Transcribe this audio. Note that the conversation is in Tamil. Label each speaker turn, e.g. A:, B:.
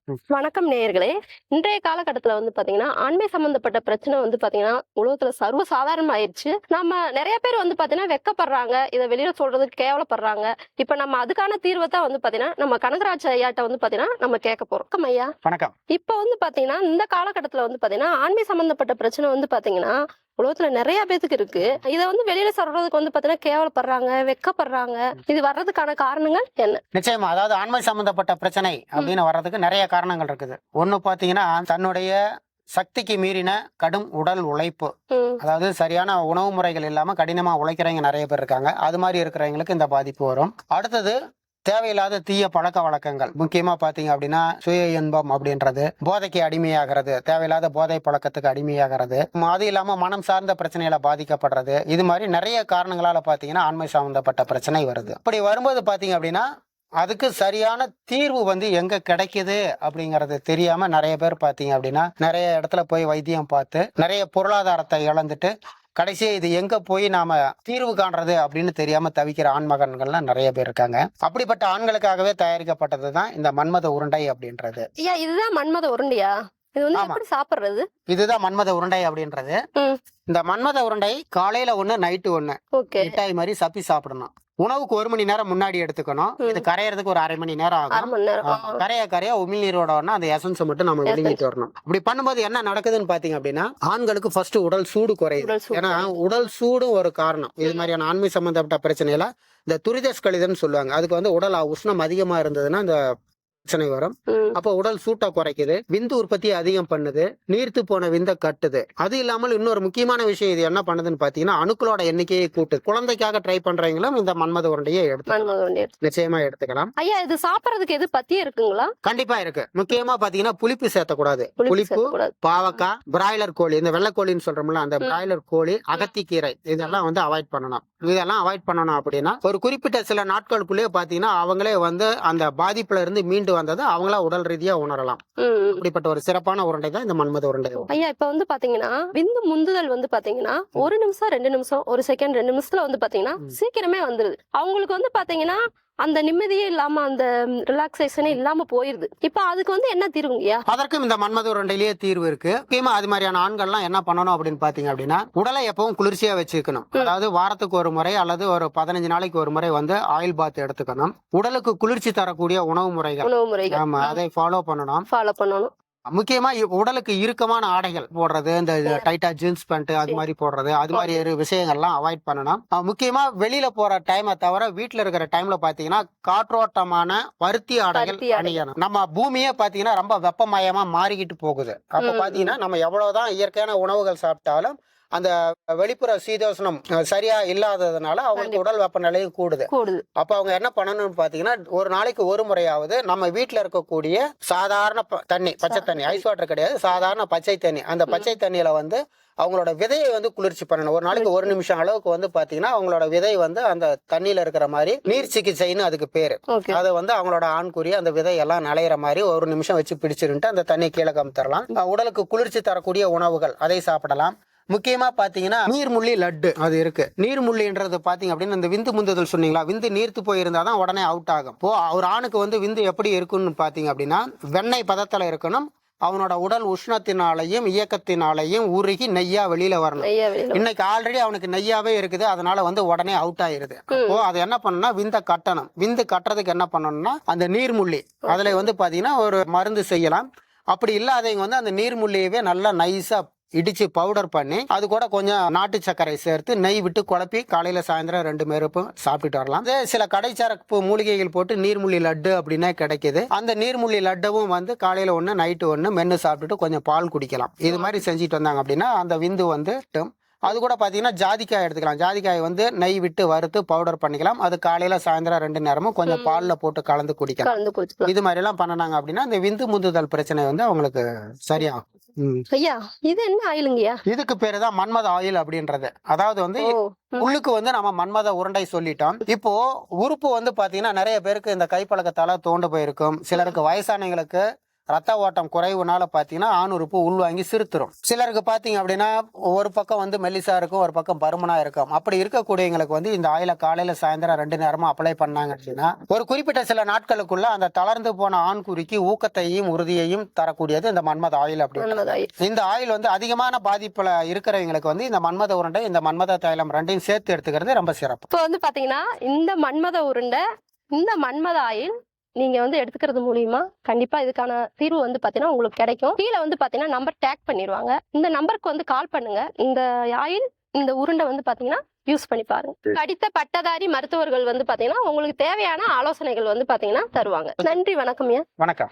A: வணக்கம் நேயர்களே. இன்றைய காலகட்டத்துல பாத்தீங்கன்னா, ஆண்மை சம்பந்தப்பட்ட பிரச்சனை பாத்தீங்கன்னா, உலகத்துல சர்வ சாதாரணம் ஆயிருச்சு. நம்ம நெறைய பேர் பாத்தீங்கன்னா வெட்கப்படுறாங்க. இத வெளியில சொல்றதுக்கு கேவலப்படுறாங்க. இப்ப நம்ம அதுக்கான தீர்வ தான் பாத்தீங்கன்னா, நம்ம கனகராஜ் ஐயாட்ட பாத்தீங்கன்னா, நம்ம கேட்க போறோம். வணக்கம் ஐயா.
B: வணக்கம்.
A: இப்ப பாத்தீங்கன்னா, இந்த காலகட்டத்துல பாத்தீங்கன்னா, ஆண்மை சம்பந்தப்பட்ட பிரச்சனை பாத்தீங்கன்னா, உலகத்துல நெறைய பேத்துக்கு இருக்கு. இத வெளியில சொல்றதுக்கு பாத்தீங்கன்னா கேவலப்படுறாங்க, வெட்கப்படுறாங்க. இது வர்றதுக்கான காரணங்கள் என்ன?
B: நிச்சயமா. அதாவது ஆண்மை சம்பந்தப்பட்ட பிரச்சனை அப்படின்னு வர்றதுக்கு நிறைய காரணங்கள் இருக்குது. ஒண்ணு பாத்தீங்கன்னா, தன்னுடைய சக்திக்கு மீறின கடும் உடல் உழைப்பு.
A: ம்.
B: அதாவது சரியான உணவு முறைகள் இல்லாம கடினமா உழைக்கிறவங்க நிறைய பேர் இருக்காங்க. அது மாதிரி இருக்கிறவங்களுக்கு இந்த பாதிப்பு வரும். அடுத்தது தேவையில்லாத தீய பழக்க வழக்கங்கள். முக்கியமா பாத்தீங்க அப்படின்னா சுய இன்பம் அப்படின்றது, போதைக்கு அடிமையாகிறது, தேவையில்லாத போதை பழக்கத்துக்கு அடிமையாகிறது, அது இல்லாம மனம் சார்ந்த பிரச்சனைகளை பாதிக்கப்படுறது, இது மாதிரி நிறைய காரணங்களால பாத்தீங்கன்னா ஆண்மை சம்பந்தப்பட்ட பிரச்சனை வருது. அப்படி வரும்போது பாத்தீங்க அப்படின்னா அதுக்கு சரியான தீர்வு எங்க கிடைக்குது அப்படிங்கறது தெரியாம நிறைய பேர் பாத்தீங்க அப்படின்னா நிறைய இடத்துல போய் வைத்தியம் பார்த்து நிறைய பொருளாதாரத்தை இழந்துட்டு கடைசியா இது எங்க போய் நாம தீர்வு காண்றது அப்படின்னு தெரியாம தவிக்கிற ஆண்மகன்கள்லாம் நிறைய பேர் இருக்காங்க. அப்படிப்பட்ட ஆண்களுக்காகவே தயாரிக்கப்பட்டதுதான் இந்த மன்மத உருண்டை அப்படின்றது.
A: ஐயா, இதுதான் மன்மத உருண்டையா? இது
B: ஆமா,
A: எப்படி சாப்பிடுறது?
B: இதுதான் மன்மத உருண்டை அப்படின்றது.
A: ம்.
B: இந்த மன்மத உருண்டை காலையில ஒண்ணு நைட்டு ஒண்ணு
A: ஓகே.
B: மிட்டாய் மாதிரி சப்பி சாப்பிடணும். உணவுக்கு 1 மணி நேரம் முன்னாடி எடுத்துக்கணும். இது கரையறதுக்கு ஒரு 1/2 மணி நேரம்
A: அரை
B: ஆகும்.
A: மணி நேரம்.
B: கரையா உமிழ்நீரோட அந்த எசன்ஸ் மட்டும் நம்ம வெளியிட்டு வரணும். அப்படி பண்ணும்போது என்ன நடக்குதுன்னு பாத்தீங்க அப்படின்னா, ஆண்களுக்கு ஃபர்ஸ்ட் உடல் சூடு குறையுது.
A: உடல் சூடு
B: ஏன்னா உடல் சூடும் ஒரு காரணம். இது மாதிரியான ஆண்மை சம்பந்தப்பட்ட பிரச்சனையில இந்த துரிதஸ்கலிதன்னு சொல்லுவாங்க. அதுக்கு உடல் உஷ்ணம் அதிகமா இருந்ததுன்னா இந்த பிரச்சனை வரும்.
A: ம்.
B: அப்போ உடல் சூட்டை குறைக்குது, விந்து உற்பத்தியை அதிகம் பண்ணுது, நீர்த்து போன விந்த கட்டுது. அது இல்லாமல் இன்னொரு முக்கியமான விஷயம் இது என்ன பண்ணுதுன்னு பாத்தீங்கன்னா, அணுக்களோட எண்ணிக்கையை கூட்டுது. குழந்தைக்காக ட்ரை பண்றவங்களும் இந்த மன்மத உருண்டையை
A: மன்மத உருண்டை.
B: நிச்சயமா எடுத்துக்கலாம்.
A: ஐயா, இது சாப்பிடுறதுக்கு எது பத்தியம் இருக்குங்களா?
B: கண்டிப்பா இருக்கு. முக்கியமா பாத்தீங்கன்னா புளிப்பு சேர்த்தக்கூடாது. புளிப்பு,
A: சேர்க்கக்கூடாது.
B: பாவக்காய், பிராய்லர் கோழி, இந்த வெள்ளைக்கோழின்னு சொல்றோம்ல அந்த பிராய்லர் கோழி, அகத்திக்கீரை இதெல்லாம் அவாய்ட் பண்ணணும். இதெல்லாம் அவாய்ட் பண்ணணும் அப்படின்னா ஒரு குறிப்பிட்ட சில நாட்களுக்குள்ளேயே பாத்தீங்கன்னா அவங்களே அந்த பாதிப்புல இருந்து மீண்டு வந்தது அவங்களா உடல் ரீதியா உணரலாம். இப்படிப்பட்ட ஒரு சிறப்பான உருண்டை தான் இந்த மன்மத உருண்டை.
A: ஐயா, இப்ப பாத்தீங்கன்னா விந்து முந்துதல் பாத்தீங்கன்னா 1 நிமிஷம் 2 நிமிஷம் 1 செகண்ட் 2 நிமிஷத்துல பாத்தீங்கன்னா சீக்கிரமே வந்துருது. அவங்களுக்கு பாத்தீங்கன்னா அந்த நிம்மதியே இல்லாம அந்த ரிலாக்ஸேஷனே இல்லாம போயிருது. இப்ப அதுக்கு என்ன தீர்வுங்கய்யா?
B: அதற்கும் இந்த மன்மத உருண்டையிலேயே தீர்வு இருக்கு. முக்கியமா அது மாதிரியான ஆண்கள்லாம் என்ன பண்ணணும் அப்படின்னு பாத்தீங்க அப்படின்னா, உடலை எப்பவும் குளிர்ச்சியா வச்சுக்கணும். அதாவது வாரத்துக்கு ஒரு முறை அல்லது ஒரு 15 நாளைக்கு ஒரு முறை ஆயில் பாத் எடுத்துக்கணும். உடலுக்கு குளிர்ச்சி தரக்கூடிய உணவு முறைகள்,
A: உணவு முறைகள்
B: ஆமா, அதை ஃபாலோ பண்ணணும். முக்கியமா உடலுக்கு இறுக்கமான ஆடைகள் போடுறது, இந்த டைட்டா ஜீன்ஸ் பேண்ட் அது மாதிரி போடுறது, அது மாதிரி ஒரு விஷயங்கள்லாம் அவாய்ட் பண்ணணும். முக்கியமா வெளியில போற டைமை தவிர வீட்டுல இருக்கிற டைம்ல பாத்தீங்கன்னா காற்றோட்டமான பருத்தி ஆடைகள் அணியணும். நம்ம பூமியே பாத்தீங்கன்னா ரொம்ப வெப்பமயமா மாறிக்கிட்டு போகுது. அப்ப பாத்தீங்கன்னா நம்ம எவ்வளவுதான் இயற்கையான உணவுகள் சாப்பிட்டாலும் அந்த வெளிப்புற சீதோஷ்ணம் சரியா இல்லாததுனால அவங்களுக்கு உடல் வெப்பநிலையும் கூடுது. அப்ப அவங்க என்ன பண்ணணும்னு பாத்தீங்கன்னா, ஒரு நாளைக்கு ஒரு முறையாவது நம்ம வீட்டுல இருக்கக்கூடிய சாதாரண தண்ணி, பச்சை தண்ணி, ஐஸ் வாட்டர் கிடையாது, சாதாரண பச்சை தண்ணி, அந்த பச்சை தண்ணியில அவங்களோட விதையை குளிர்ச்சி பண்ணணும். ஒரு நாளைக்கு 1 நிமிஷம் அளவுக்கு பாத்தீங்கன்னா அவங்களோட விதை அந்த தண்ணியில இருக்கிற மாதிரி நீர் சிகிச்சைன்னு அதுக்கு பேரு. அது அவங்களோட ஆண்குறி அந்த விதை எல்லாம் நலையிற மாதிரி 1 நிமிஷம் வச்சு பிடிச்சிருந்துட்டு அந்த தண்ணி கீழே கமுத்தரலாம். உடலுக்கு குளிர்ச்சி தரக்கூடிய உணவுகள் அதை சாப்பிடலாம். முக்கியமா பாத்தீங்கன்னா நீர்முள்ளி லட்டு அது இருக்கு. நீர்முள்ளின்றது பாத்தீங்க அப்படின்னா இந்த விந்து முந்துதல் சொன்னீங்களா, விந்து நீர்த்து போயிருந்தாதான் உடனே அவுட் ஆகும். ஒரு ஆணுக்கு விந்து எப்படி இருக்குன்னு பாத்தீங்க அப்படின்னா வெண்ணெய் பதத்துல இருக்கணும். அவனோட உடல் உஷ்ணத்தினாலையும் இயக்கத்தினாலையும் உருகி நெய்யா வெளியில வரணும். இன்னைக்கு ஆல்ரெடி அவனுக்கு நெய்யாவே இருக்குது, அதனால உடனே அவுட் ஆயிருது. அப்போ அது என்ன பண்ணணும்னா விந்த கட்டணும். விந்து கட்டுறதுக்கு என்ன பண்ணணும்னா அந்த நீர்முள்ளி அதுல பாத்தீங்கன்னா ஒரு மருந்து செய்யலாம். அப்படி இல்லாதவங்க அந்த நீர்முள்ளியவே நல்லா நைஸா இடிச்சு பவுடர் பண்ணி அது கூட கொஞ்சம் நாட்டு சர்க்கரை சேர்த்து நெய் விட்டு குழப்பி காலையில சாயந்தரம் 2 மேருப்பும் சாப்பிட்டுட்டு வரலாம். சில கடைச்சாரப்பு மூலிகைகள் போட்டு நீர்முள்ளி லட்டு அப்படின்னா கிடைக்குது. அந்த நீர்முள்ளி லட்டவும் காலையில 1 நைட்டு 1 மென்னு சாப்பிட்டுட்டு கொஞ்சம் பால் குடிக்கலாம். இது மாதிரி செஞ்சுட்டு வந்தாங்க அப்படின்னா அந்த விந்து அது கூட பாத்தீங்கன்னா ஜாதிக்காய் எடுத்துக்கலாம். ஜாதிக்காய் நெய் விட்டு வறுத்து பவுடர் பண்ணிக்கலாம். அது காலையில சாயந்தரம் 2 நேரமும் கொஞ்சம் பால்ல போட்டு கலந்து குடிக்கலாம். இது மாதிரி எல்லாம் பண்ணனாங்க அப்படின்னா இந்த விந்து முந்துதல் பிரச்சனை அவங்களுக்கு சரியாகும்.
A: ஐயா, இது என்ன ஆயிலுங்கய்யா?
B: இதுக்கு பேருதான் மன்மத ஆயில் அப்படின்றது. அதாவது உள்ளுக்கு நம்ம மன்மத உருண்டை சொல்லிட்டோம். இப்போ உறுப்பு பாத்தீங்கன்னா நிறைய பேருக்கு இந்த கைப்பழக்கத்தால தோண்டு போயிருக்கும். சிலருக்கு வயசானவங்களுக்கு ரத்த ஓட்டம் குறைவுனால பாத்தீங்கன்னா ஆணுறுப்பு உள்வாங்கி சிறுத்துரும். சிலருக்கு பாத்தீங்க அப்படின்னா ஒரு பக்கம் வந்து மெல்லிசா இருக்கும், ஒரு பக்கம் பருமனா இருக்கும். அப்படி இருக்கக்கூடியவங்களுக்கு வந்து இந்த ஆயில காலையில சாயந்தரம் 2 நேரமும் அப்ளை பண்ணாங்க அப்படின்னா ஒரு குறிப்பிட்ட சில நாட்களுக்குள்ள அந்த தளர்ந்து போன ஆண்குறிக்கு ஊக்கத்தையும் உறுதியையும் தரக்கூடியது இந்த மன்மத ஆயில் அப்படி. இந்த ஆயில் வந்து அதிகமான பாதிப்புல இருக்கிறவங்களுக்கு வந்து இந்த மன்மத உருண்டை, இந்த மன்மத தைலம் ரெண்டையும் சேர்த்து எடுத்துக்கிறது ரொம்ப சிறப்பு.
A: இப்போ வந்து பாத்தீங்கன்னா இந்த மன்மத உருண்டை, இந்த மன்மத ஆயில் நீங்க வந்து எடுத்துக்கிறது மூலியமா கண்டிப்பா இதுக்கான தீர்வு வந்து பாத்தீங்கன்னா உங்களுக்கு கிடைக்கும். கீழே வந்து பாத்தீங்கன்னா நம்பர் டேக் பண்ணிடுவாங்க. இந்த நம்பருக்கு வந்து கால் பண்ணுங்க. இந்த ஆயில், இந்த உருண்டை வந்து பாத்தீங்கன்னா யூஸ் பண்ணி பாருங்க. படித்த பட்டதாரி மருத்துவர்கள் வந்து பாத்தீங்கன்னா உங்களுக்கு தேவையான ஆலோசனைகள் வந்து பாத்தீங்கன்னா தருவாங்க. நன்றி, வணக்கம்.
B: வணக்கம்.